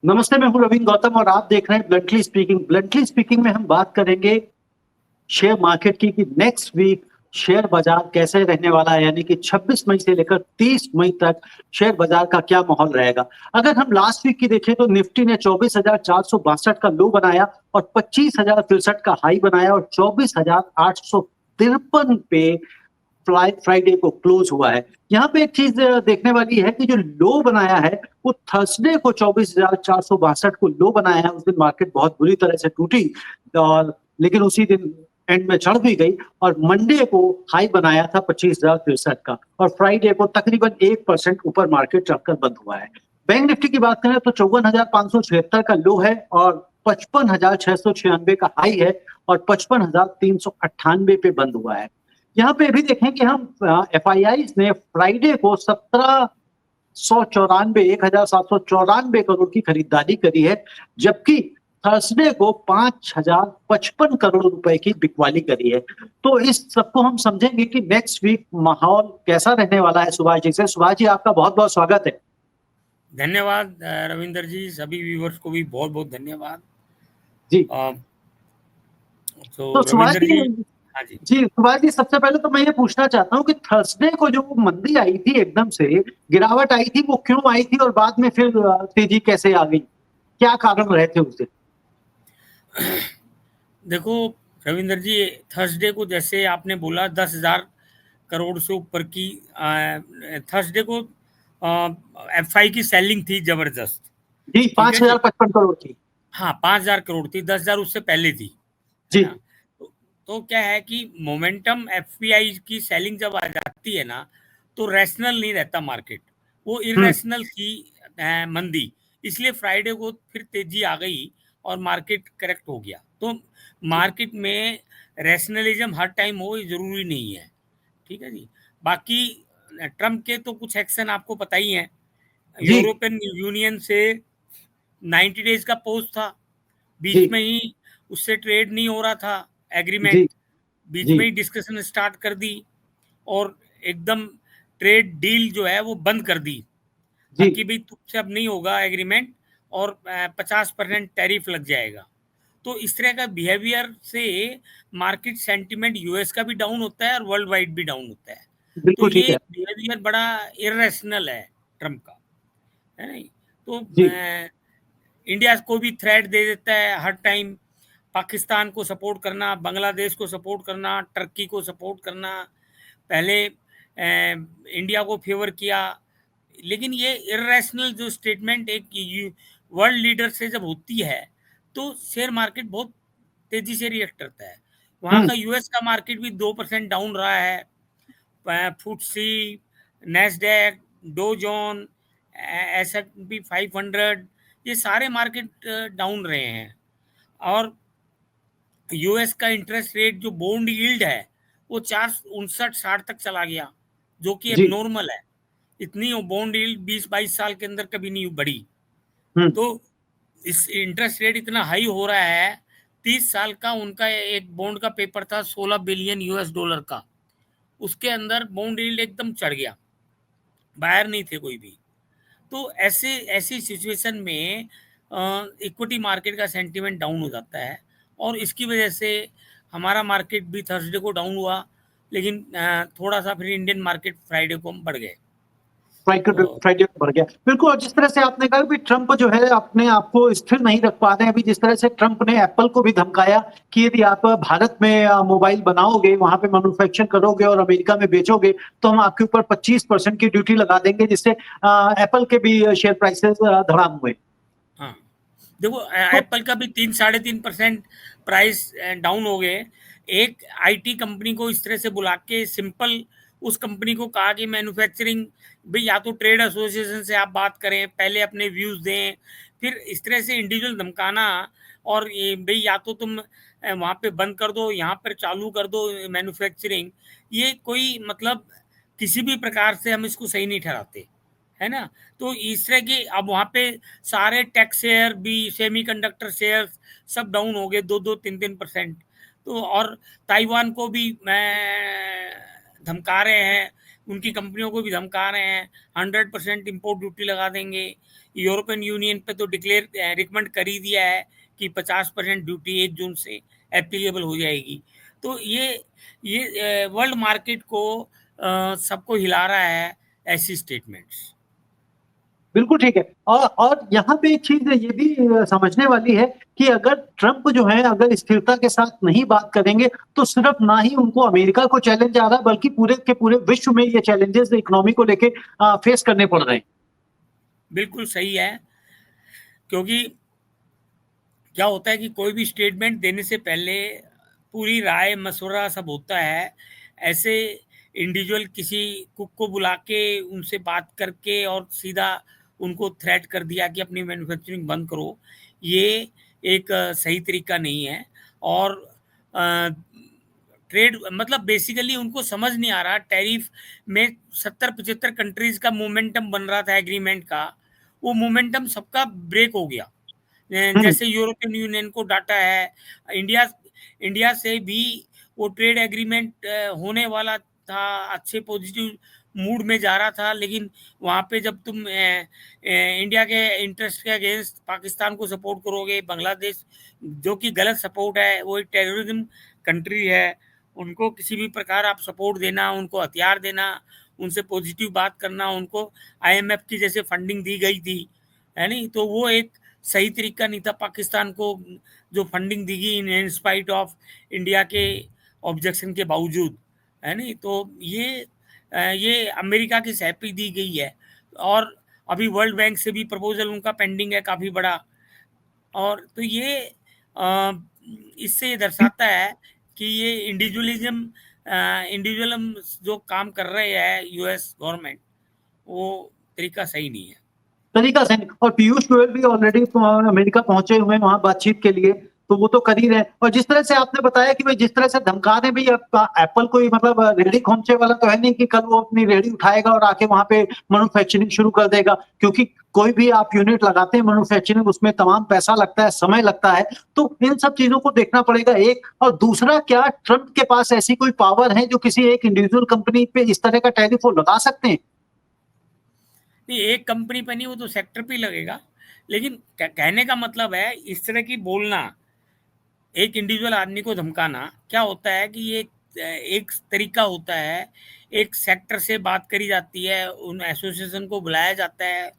नमस्ते, मैं हूँ रविंद्र गौतम और आप देख रहे हैं ब्लंटली स्पीकिंग। ब्लंटली स्पीकिंग में हम बात करेंगे शेयर मार्केट की कि नेक्स्ट वीक शेयर बाजार कैसे रहने वाला है, यानी कि 26 मई से लेकर 30 मई तक शेयर बाजार का क्या माहौल रहेगा। अगर हम लास्ट वीक की देखें तो निफ्टी ने 24,462 का लो बनाया और 25,063 का हाई बनाया और 24,853 पे फ्राइडे को क्लोज हुआ है। यहाँ पे एक चीज देखने वाली है कि जो लो बनाया है वो थर्सडे को 24,462 को लो बनाया है। उस दिन मार्केट बहुत बुरी तरह से टूटी और लेकिन उसी दिन एंड में चढ़ भी गई और मंडे को हाई बनाया था 25,063 का और फ्राइडे को तकरीबन 1% ऊपर मार्केट चढ़कर बंद हुआ है। बैंक निफ्टी की बात करें तो 54,576 का लो है और 55,696 का हाई है और 55,398 पे बंद हुआ है। यहाँ पे भी देखें कि हम FII ने फ्राइडे को 1,794 करोड़ की खरीदारी करी है, जबकि थर्सडे को 5,055 करोड़ रुपए की बिकवाली करी है। तो इस सबको हम समझेंगे कि नेक्स्ट वीक माहौल कैसा रहने वाला है। सुभाष जी से, सुभाष जी आपका बहुत बहुत स्वागत है। धन्यवाद रविंदर जी, सभी व्यूवर्स को भी बहुत बहुत धन्यवाद। जी तो तो सुभाष रविंदर जी, जी, हाँ जी, सुभाष जी, सबसे पहले तो मैं ये पूछना चाहता हूँ कि थर्सडे को जो मंदी आई थी, एकदम से गिरावट आई थी, वो क्यों आई थी और बाद में फिर तेजी कैसे आ गई? क्या कारण रहे थे उस दिन? देखो रविंदर जी, थर्सडे को जैसे आपने बोला 10,000 करोड़ से ऊपर की थर्सडे को FI की सेलिंग थी जबरदस्त। जी, ठीक है जी, 5,055 करोड़ की। हाँ 5,000 करोड़ थी, 10,000 उससे पहले थी, है जी। ना। तो क्या है कि मोमेंटम FPI की सेलिंग जब आ जाती है ना, तो रैशनल नहीं रहता मार्केट, वो हम्म। इरेशनल थी मंदी। इसलिए फ्राइडे को फिर तेजी आ गई और मार्केट करेक्ट हो गया। तो मार्केट में रैशनलिज्म हर टाइम हो ये जरूरी नहीं है, ठीक है जी। बाकी ट्रम्प के तो कुछ एक्शन आपको पता ही है। जी। यूरोपियन यूनियन से 90 डेज का पोज था, जी। बीच में ही उससे ट्रेड नहीं हो रहा था जी। एग्रीमेंट, बीच जी। में ही डिस्कशन स्टार्ट कर दी और एकदम ट्रेड डील जो है वो बंद कर दी। हाँ जी। कि भाई तुमसे अब नहीं होगा एग्रीमेंट और 50% टैरिफ लग जाएगा। तो इस तरह का बिहेवियर से मार्केट सेंटिमेंट यूएस का भी डाउन होता है और वर्ल्ड वाइड भी डाउन होता है। तो बिल्कुल ठीक ये है। बिहेवियर बड़ा इरेशनल है ट्रम्प का, है नहीं। तो जी। इंडिया को भी थ्रेट दे देता है हर टाइम, पाकिस्तान को सपोर्ट करना, बांग्लादेश को सपोर्ट करना, टर्की को सपोर्ट करना। पहले इंडिया को फेवर किया, लेकिन ये इरेशनल जो स्टेटमेंट एक वर्ल्ड लीडर से जब होती है तो शेयर मार्केट बहुत तेजी से रिएक्ट करता है। वहाँ हम्म। का यूएस का मार्केट भी 2% डाउन रहा है। FTSE, Nasdaq, dough zone, S&P 500, ये सारे मार्केट डाउन रहे हैं। और यूएस का इंटरेस्ट रेट जो बॉन्ड यील्ड है वो 4.59-60 तक चला गया, जो कि अब जी। नॉर्मल है। इतनी बॉन्ड यील्ड 20-22 साल के अंदर कभी नहीं बढ़ी। हम्म। तो इस इंटरेस्ट रेट इतना हाई हो रहा है। 30 साल का उनका एक बॉन्ड का पेपर था, $16 बिलियन का, उसके अंदर बॉन्ड यील्ड एकदम चढ़ गया, बायर नहीं थे कोई भी। तो ऐसे ऐसी सिचुएशन में इक्विटी मार्केट का सेंटीमेंट डाउन हो जाता है और इसकी वजह से हमारा मार्केट भी थर्सडे को डाउन हुआ, लेकिन थोड़ा सा फिर इंडियन मार्केट फ्राइडे को बढ़ गए। तो फ्राइडे को बढ़ गया, बिल्कुल। और जिस तरह से आपने कहा कि ट्रंप जो है अपने आप को स्थिर नहीं रख पा रहे हैं, अभी जिस तरह से ट्रंप ने एप्पल को भी धमकाया कि यदि आप भारत में मोबाइल बनाओगे, वहां पे मैन्युफैक्चर करोगे और अमेरिका में बेचोगे, तो हम आपके ऊपर 25% की ड्यूटी लगा देंगे, जिससे एप्पल के भी शेयर प्राइसेस धड़ाम हुए। हाँ, देखो तो एप्पल का भी 3-3.5% प्राइस डाउन हो गए। एक आईटी कंपनी को इस तरह से बुला के सिंपल उस कंपनी को कहा कि मैन्युफैक्चरिंग, भाई या तो ट्रेड एसोसिएशन से आप बात करें, पहले अपने व्यूज दें, फिर इस तरह से इंडिविजुअल धमकाना और ये भाई या तो तुम वहाँ पे बंद कर दो, यहाँ पर चालू कर दो मैन्युफैक्चरिंग, ये कोई मतलब किसी भी प्रकार से हम इसको सही नहीं ठहराते, है ना। तो इस तरह की अब वहाँ पे सारे टेक शेयर भी, सेमीकंडक्टर शेयर सब डाउन हो गए 2-2, 3-3%। तो और ताइवान को भी मैं धमका रहे हैं, उनकी कंपनियों को भी धमका रहे हैं, 100% इम्पोर्ट ड्यूटी लगा देंगे। यूरोपियन यूनियन पे तो डिक्लेयर रिकमेंड कर ही दिया है कि 50% ड्यूटी 1 जून से एप्लीकेबल हो जाएगी। तो ये वर्ल्ड मार्केट को सबको हिला रहा है ऐसी स्टेटमेंट्स। बिल्कुल ठीक है। और यहाँ पे एक चीज ये भी समझने वाली है कि अगर ट्रंप जो है अगर स्थिरता के साथ नहीं बात करेंगे तो सिर्फ ना ही उनको अमेरिका को चैलेंज आ रहा है बल्कि पूरे के पूरे विश्व में ये चैलेंजेस इकोनॉमी को लेके फेस करने पड़ रहे हैं। बिल्कुल सही है, क्योंकि क्या होता है कि कोई भी स्टेटमेंट देने से पहले पूरी राय मशवरा सब होता है। ऐसे इंडिविजुअल किसी कुक को बुला के उनसे बात करके और सीधा उनको थ्रेट कर दिया कि अपनी मैन्युफैक्चरिंग बंद करो, ये एक सही तरीका नहीं है। और ट्रेड मतलब बेसिकली उनको समझ नहीं आ रहा, टैरिफ में 70-75 कंट्रीज का मोमेंटम बन रहा था एग्रीमेंट का, वो मोमेंटम सबका ब्रेक हो गया। हम्म। जैसे यूरोपियन यूनियन को डाटा है, इंडिया इंडिया से भी वो ट्रेड एग्रीमेंट होने वाला था, अच्छे पॉजिटिव मूड में जा रहा था, लेकिन वहाँ पे जब तुम इंडिया के इंटरेस्ट के अगेंस्ट पाकिस्तान को सपोर्ट करोगे, बांग्लादेश जो कि गलत सपोर्ट है, वो एक टेररिज्म कंट्री है, उनको किसी भी प्रकार आप सपोर्ट देना, उनको हथियार देना, उनसे पॉजिटिव बात करना, उनको आईएमएफ की जैसे फंडिंग दी गई थी, है नहीं, तो वो एक सही तरीका नहीं था पाकिस्तान को जो फंडिंग दी गई इन स्पाइट ऑफ इंडिया के ऑब्जेक्शन के बावजूद, है नहीं। तो ये अमेरिका की सहमति दी गई है, और अभी वर्ल्ड बैंक से भी प्रपोजल उनका पेंडिंग है काफ़ी बड़ा। और तो ये इससे ये दर्शाता है कि ये इंडिविजुअलिज्म जो काम कर रहे हैं यूएस गवर्नमेंट, वो तरीका सही नहीं है। तरीका सही। और पीयूष गोयल भी ऑलरेडी अमेरिका पहुंचे हुए हैं वहां बातचीत के लिए, तो वो तो कर ही रहे हैं। और जिस तरह से आपने बताया कि भाई जिस तरह से धमका दें, भी एप्पल कोई मतलब रेडी खोमचे वाला तो है नहीं कि कल वो अपनी रेडी उठाएगा और आके वहां पे मैन्युफैक्चरिंग शुरू कर देगा, क्योंकि कोई भी आप यूनिट लगाते हैं मैन्युफैक्चरिंग, उसमें तमाम पैसा लगता है, समय लगता है। तो इन सब चीजों को देखना पड़ेगा एक। और दूसरा, क्या ट्रंप के पास ऐसी कोई पावर है जो किसी एक इंडिविजुअल कंपनी पे इस तरह का टैरिफ वो लगा सकते हैं? नहीं, एक कंपनी पे नहीं, वो तो सेक्टर पे लगेगा। लेकिन कहने का मतलब है इस तरह की बोलना, एक इंडिविजुअल आदमी को धमकाना, क्या होता है कि ये एक तरीका होता है, एक सेक्टर से बात करी जाती है, उन एसोसिएशन को बुलाया जाता है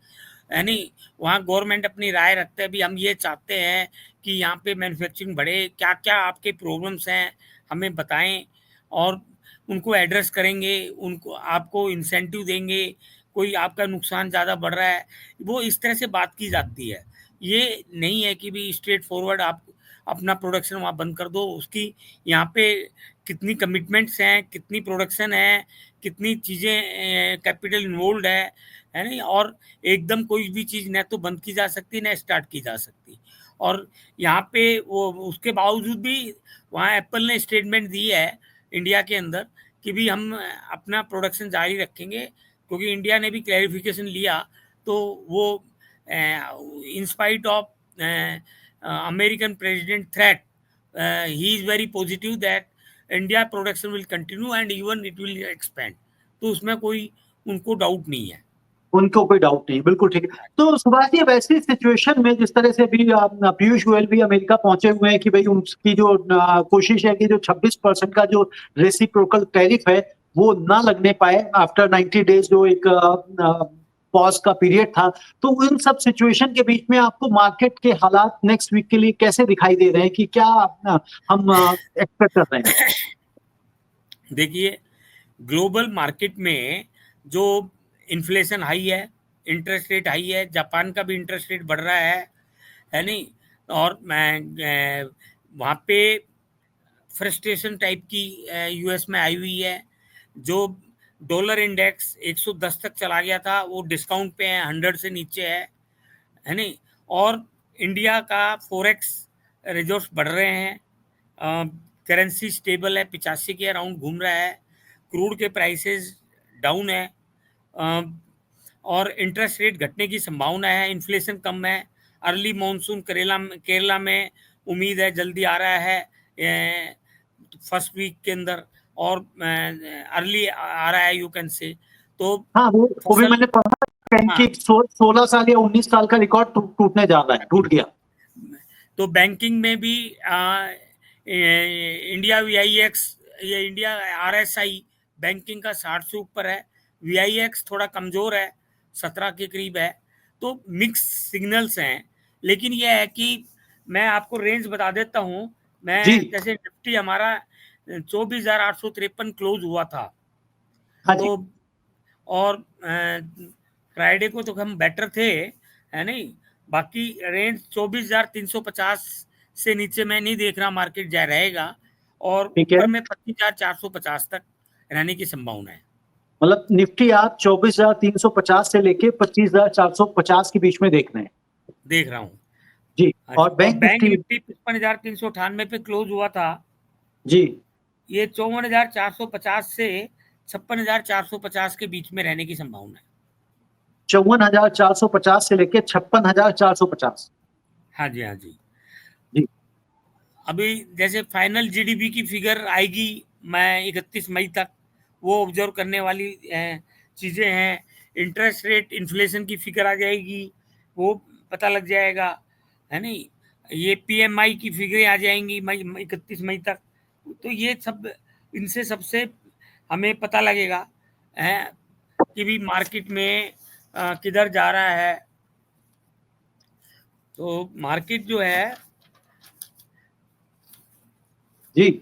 नहीं, वहाँ गवर्नमेंट अपनी राय रखते हैं, भी हम ये चाहते हैं कि यहाँ पे मैन्युफैक्चरिंग बढ़े, क्या क्या आपके प्रॉब्लम्स हैं हमें बताएं, और उनको एड्रेस करेंगे, उनको आपको इंसेंटिव देंगे, कोई आपका नुकसान ज़्यादा बढ़ रहा है, वो इस तरह से बात की जाती है। ये नहीं है कि भी स्ट्रेट फॉरवर्ड आप अपना प्रोडक्शन वहाँ बंद कर दो। उसकी यहाँ पे कितनी कमिटमेंट्स हैं, कितनी प्रोडक्शन है, कितनी चीज़ें कैपिटल इन्वॉल्व है नहीं, और एकदम कोई भी चीज़ न तो बंद की जा सकती न स्टार्ट की जा सकती। और यहाँ पे वो उसके बावजूद भी वहाँ एप्पल ने स्टेटमेंट दी है इंडिया के अंदर कि भी हम अपना प्रोडक्शन जारी रखेंगे, क्योंकि इंडिया ने भी क्लैरिफिकेशन लिया। तो वो in spite of American president threat, he is very positive that India production will continue and even it will expand. तो उसमें कोई उनको डाउट नहीं है। उनको कोई डाउट नहीं, बिल्कुल ठीक है। तो सुभाष जी, वैसी सिचुएशन में जिस तरह से भी पीयूष गोयल भी अमेरिका पहुंचे हुए हैं कि भाई उनकी जो कोशिश है कि जो 26% का जो रेसिप्रोकल टैरिफ है वो ना लगने पाए आफ्टर 90 डेज, जो एक पॉज का पीरियड था। तो इन सब सिचुएशन के बीच में आपको मार्केट के हालात नेक्स्ट वीक के लिए कैसे दिखाई दे रहे हैं, कि क्या हम एक्सपेक्ट कर रहे हैं? देखिए, ग्लोबल मार्केट में जो इन्फ्लेशन हाई है, इंटरेस्ट रेट हाई है, जापान का भी इंटरेस्ट रेट बढ़ रहा है नहीं, और मैं वहाँ पे फ्रस्ट्रेशन टाइप की यूएस में आई हुई है। जो डॉलर इंडेक्स 110 तक चला गया था, वो डिस्काउंट पे है, 100 से नीचे है नहीं। और इंडिया का फॉरेक्स रिजर्व्स बढ़ रहे हैं, करेंसी स्टेबल है, 85 के अराउंड घूम रहा है, क्रूड के प्राइसेस डाउन है, और इंटरेस्ट रेट घटने की संभावना है, इन्फ्लेशन कम है, अर्ली मानसून केरला में उम्मीद है जल्दी आ रहा है फर्स्ट वीक के अंदर, और अर्ली आ रहा है, यू कैन से। तो हाँ, वो भी फसल, मैंने पढ़ा हाँ, कि 16 साल या 19 साल का रिकॉर्ड टूटने जा रहा है, टूट गया। तो बैंकिंग में भी इंडिया वीआईएक्स, ये इंडिया आरएसआई बैंकिंग का 60 से ऊपर है, वीआईएक्स थोड़ा कमजोर है, 17 के करीब है। तो मिक्स सिग्नल्स हैं, लेकिन यह है कि मैं आपको रेंज बता देता हूं। जी। मैं जैसे निफ्टी हमारा 24,853 क्लोज हुआ था। हाँ जी। तो और फ्राइडे को तो हम बेटर थे, है नहीं। बाकी रेंज 24,350 से नीचे मैं नहीं देख रहा मार्केट जा रहेगा, और ठीक है, ऊपर में 25,450 तक रहने की संभावना है। मतलब निफ्टी आप 24,350 से लेके 25,450 के बीच में देख रहे हैं। देख रहा हूँ। जी। हाँ जी, और और बैंक बैंक निफ्टी? निफ्टी 55,398 पे क्लोज हुआ था। जी। ये 54,450 से 56,450 के बीच में रहने की संभावना है। 54,450 से लेके 56,450। हाँ जी, हाँ जी। जी। अभी जैसे फाइनल जीडीपी की फिगर आएगी, मैं 31 मई तक, वो ऑब्जर्व करने वाली चीज़ें हैं। इंटरेस्ट रेट इन्फ्लेशन की फिगर आ जाएगी, वो पता लग जाएगा, है नहीं। ये पीएमआई की फिगरें आ जाएंगी मई 31 मई तक। तो ये सब, इनसे सबसे हमें पता लगेगा है कि भी मार्केट में किधर जा रहा है। तो मार्केट जो है, जी।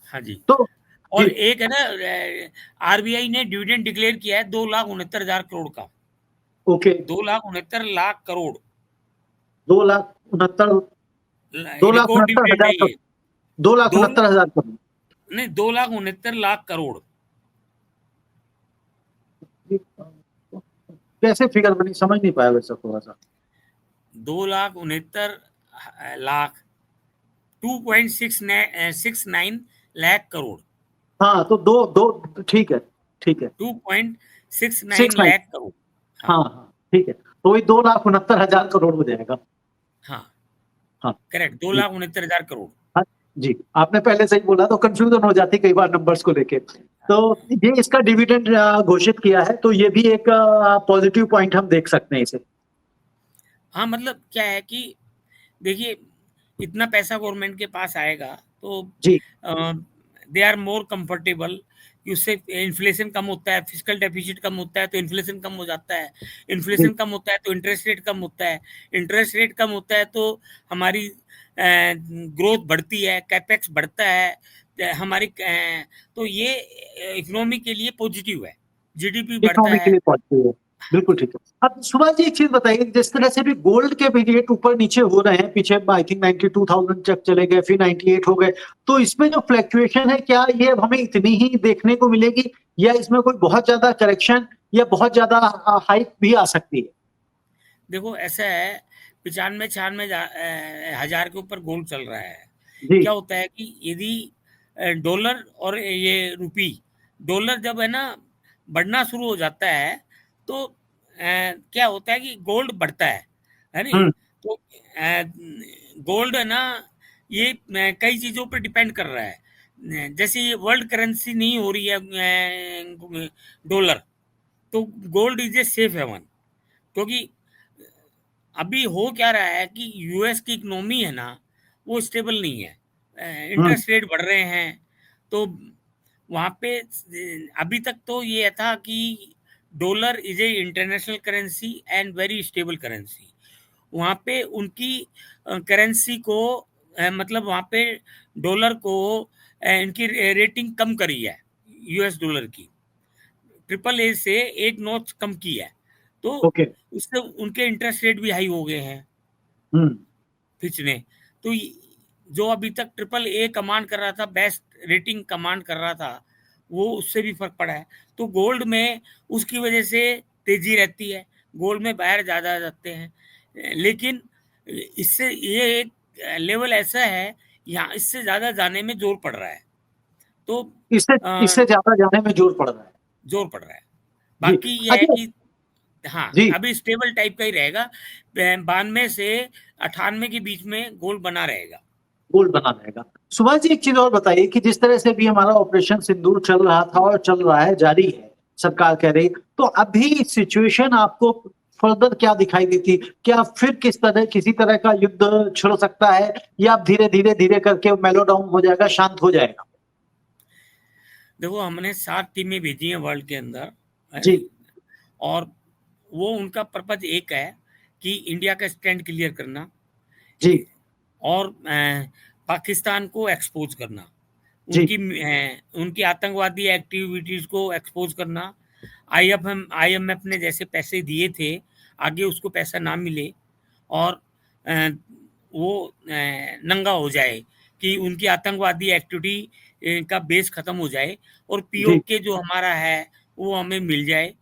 हाँ जी। तो और जी। एक है ना, आरबीआई ने डिविडेंड डिक्लेयर किया है 2,69,000 करोड़ का। ओके। 2,69,00,000 करोड़ 2,69,000, दो लाख रिकॉर्ड उनहत्तर डिविडेंड है हजार ये। करोड़ 2,69,000 करोड़। नहीं, 2,69,00,000 करोड़। कैसे फिगर बनी, समझ नहीं पाया वैसे थोड़ा सा। 2,69,00,000, 2.69 लाख करोड़। हाँ, तो दो दो ठीक है, ठीक है। 2.69 सिक्स नाइन। लाख करोड़। हाँ, हाँ हाँ, ठीक है, तो वही 2,69,000 करोड़ हो जाएगा। हाँ, हाँ। करेक्ट, दो जी। लाख उनहत्तर हजार करोड़ हाँ जी, आपने पहले सही बोला, तो कंफ्यूजन हो जाती कई बार नंबर्स को लेके। तो ये इसका डिविडेंड घोषित किया है, तो ये भी एक पॉजिटिव पॉइंट हम देख सकते हैं इसे। हाँ, मतलब क्या है कि देखिए, इतना पैसा गवर्नमेंट के पास आएगा तो जी। दे आर मोर कंफर्टेबल कि उससे इन्फ्लेशन कम होता है, फिजिकल डेफिसिट कम होता है तो इन्फ्लेशन कम हो जाता है, जी। इन्फ्लेशन कम होता है तो इंटरेस्ट रेट कम होता है, इंटरेस्ट रेट कम होता है तो हमारी ग्रोथ बढ़ती है, कैपेक्स बढ़ता है, हमारी तो ये इकोनॉमी के लिए पॉजिटिव है, जीडीपी बढ़ता इकोनॉमी के है। लिए पॉजिटिव है। हाँ बिल्कुल जी। ठीक है। अब सुभाष जी, एक चीज बताइए, जिस तरह से भी गोल्ड के भी रेट ऊपर नीचे हो रहे हैं, पीछे आई थिंक 92,000 तक चले गए, फिर 98 हो गए, तो इसमें जो फ्लक्चुएशन है, क्या ये अब हमें इतनी ही देखने को मिलेगी, या इसमें कोई बहुत ज्यादा करेक्शन या बहुत ज्यादा हाइक भी आ सकती है? देखो ऐसा है, 95-96 हजार के ऊपर गोल्ड चल रहा है। जी। क्या होता है कि यदि डॉलर और ये रुपी, डॉलर जब है ना बढ़ना शुरू हो जाता है, तो क्या होता है कि गोल्ड बढ़ता है नहीं। हम्म। तो गोल्ड है ना, ये कई चीज़ों पर डिपेंड कर रहा है। जैसे ये वर्ल्ड करेंसी नहीं हो रही है डॉलर, तो gold is a safe haven. क्योंकि अभी हो क्या रहा है कि यूएस की इकोनॉमी है ना, वो स्टेबल नहीं है, हम्म। इंटरेस्ट रेट बढ़ रहे हैं। तो वहाँ पे अभी तक तो ये था कि dollar is a international currency and very stable currency. वहाँ पे उनकी करेंसी को मतलब वहाँ पे डॉलर को इनकी रेटिंग कम करी है, यूएस डॉलर की ट्रिपल ए से एक नॉच कम की है। तो ओके। उससे उनके इंटरेस्ट रेट भी हाई हो गए हैं, हम्म। फिच ने। तो जो अभी तक ट्रिपल ए कमांड कर रहा था, बेस्ट रेटिंग कमांड कर रहा था, वो उससे भी फर्क पड़ा है। तो गोल्ड में उसकी वजह से तेजी रहती है, गोल्ड में बाहर ज़्यादा जाते हैं। लेकिन इससे ये एक लेवल ऐसा है, यहाँ इससे ज़्यादा जाने में जोर पड़ रहा है। तो इससे अ, इससे ज्यादा जाने में जोर पड़ रहा है। जोर पड़ रहा है। जी। बाकी ये है अच्छा। कि हाँ, जी। अभी स्टेबल टाइप का ही रहेगा, 92 से 98 के बीच में गोल्ड बना रहेगा। गोल्ड बना रहेगा। सुभाष जी, एक चीज और बताइए कि जिस तरह से भी हमारा ऑपरेशन सिंदूर चल रहा था और चल रहा है, जारी है, सरकार कह रही, तो अभी सिचुएशन आपको फर्दर क्या दिखाई देती? क्या फिर किसी तरह का युद्ध छिड़ सकता है, या धीरे करके मेलो डाउन हो जाएगा, शांत हो जाएगा? देखो, हमने 7 टीमें भेजी हैं वर्ल्ड के अंदर, है जी। नहीं? और वो उनका पर्पज एक है कि इंडिया का स्टैंड क्लियर करना जी। और पाकिस्तान को एक्सपोज करना, जी। उनकी आतंकवादी एक्टिविटीज को एक्सपोज करना। आईएमएफ ने जैसे पैसे दिए थे, आगे उसको पैसा ना मिले और अ, वो नंगा हो जाए, कि उनकी आतंकवादी एक्टिविटी का बेस खत्म हो जाए और जी। पीओके जो हमारा है वो हमें मिल जाए।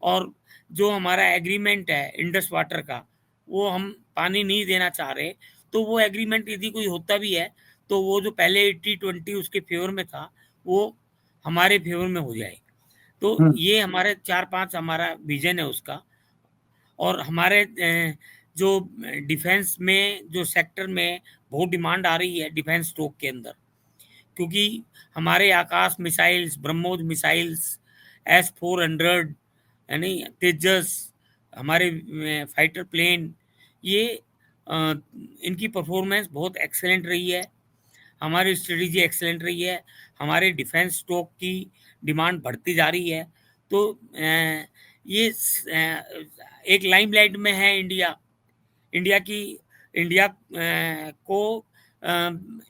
और जो हमारा एग्रीमेंट है इंडस वाटर का, वो हम पानी नहीं देना चाह रहे, तो वो एग्रीमेंट यदि कोई होता भी है तो वो जो पहले 80-20 उसके फेवर में था वो हमारे फेवर में हो जाए। तो हम्म। ये हमारे 4-5 हमारा विजन है उसका। और हमारे जो डिफेंस में जो सेक्टर में बहुत डिमांड आ रही है डिफेंस स्टॉक के अंदर, क्योंकि हमारे आकाश मिसाइल्स, ब्रह्मोस मिसाइल्स, S-400, यानी तेजस, हमारे फाइटर प्लेन, ये इनकी परफॉर्मेंस बहुत एक्सेलेंट रही है, हमारी स्ट्रेटजी एक्सेलेंट रही है, हमारे डिफेंस स्टॉक की डिमांड बढ़ती जा रही है। तो ये एक लाइमलाइट में है इंडिया। इंडिया की इंडिया को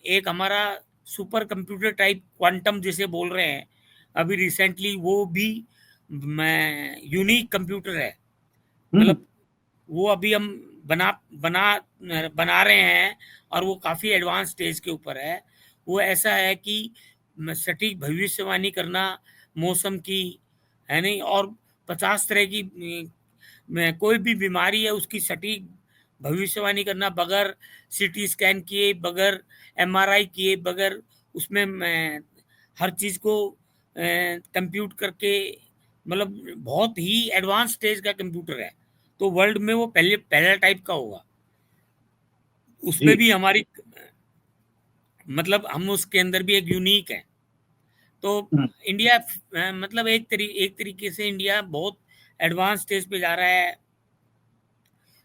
एक हमारा सुपर कंप्यूटर टाइप क्वांटम जिसे बोल रहे हैं, अभी रिसेंटली वो भी यूनिक कंप्यूटर है। हम्म। मतलब वो अभी हम बना बना बना रहे हैं और वो काफ़ी एडवांस स्टेज के ऊपर है। वो ऐसा है कि सटीक भविष्यवाणी करना मौसम की, है नहीं, और 50 तरह की कोई भी बीमारी है उसकी सटीक भविष्यवाणी करना, बगैर सीटी स्कैन किए, बगैर एमआरआई किए, बगैर उसमें हर चीज़ को कंप्यूट करके, मतलब बहुत ही एडवांस स्टेज का कंप्यूटर है। तो वर्ल्ड में वो पहला टाइप का होगा। जी। उसमें भी हमारी, मतलब हम उसके अंदर भी एक यूनिक है। तो हम्म। इंडिया मतलब एक तरीके से इंडिया बहुत एडवांस स्टेज पे जा रहा है।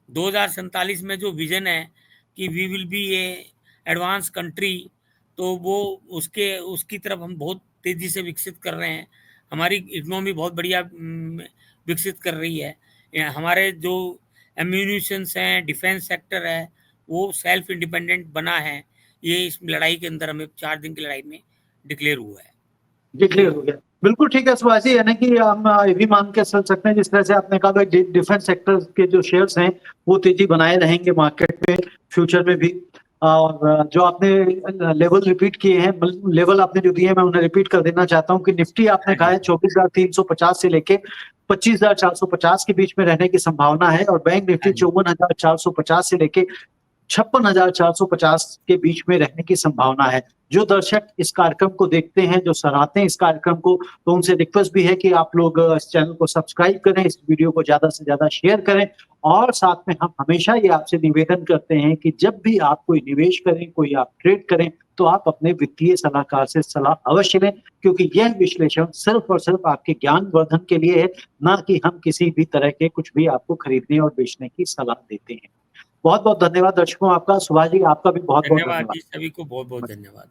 2047 में जो विजन है कि we will be a advance country, तो वो उसके उसकी तरफ हम बहुत तेज़ी से विकसित कर रहे हैं। हमारी इकोनॉमी बहुत बढ़िया विकसित कर रही है। हमारे जो एम्यूनिशंस हैं, डिफेंस सेक्टर है, वो सेल्फ इंडिपेंडेंट बना है। ये इस लड़ाई के अंदर हमें 4 दिन की लड़ाई में डिक्लेयर हुआ है। डिक्लेयर हो गया। बिल्कुल ठीक है सुभाष जी, यानी कि हम ये भी मान के चल सकते हैं, जिस तरह से आपने कहा भाई डिफेंस सेक्टर के जो शेयर्स हैं वो तेजी बनाए रहेंगे मार्केट में फ्यूचर में भी। और जो आपने लेवल रिपीट किए हैं, लेवल आपने जो दिए हैं, मैं उन्हें रिपीट कर देना चाहता हूँ कि निफ्टी आपने हाँ कहा जी। है 24,350 से लेके 25,450 के बीच में रहने की संभावना है, और बैंक हाँ निफ्टी जी। 54,450 से लेके 56,450 के बीच में रहने की संभावना है। जो दर्शक इस कार्यक्रम को देखते हैं, जो सराहते हैं इस कार्यक्रम को, तो उनसे रिक्वेस्ट भी है कि आप लोग इस चैनल को सब्सक्राइब करें, इस वीडियो को ज्यादा से ज्यादा शेयर करें। और साथ में हम हमेशा ये आपसे निवेदन करते हैं कि जब भी आप कोई निवेश करें, कोई आप ट्रेड करें, तो आप अपने वित्तीय सलाहकार से सलाह अवश्य लें, क्योंकि यह विश्लेषण सिर्फ और सिर्फ आपके ज्ञान वर्धन के लिए है, ना कि हम किसी भी तरह के कुछ भी आपको खरीदने और बेचने की सलाह देते हैं। बहुत बहुत धन्यवाद दर्शकों आपका। सुभाष जी, आपका भी बहुत बहुत धन्यवाद धन्यवाद। जी, सभी को बहुत बहुत धन्यवाद।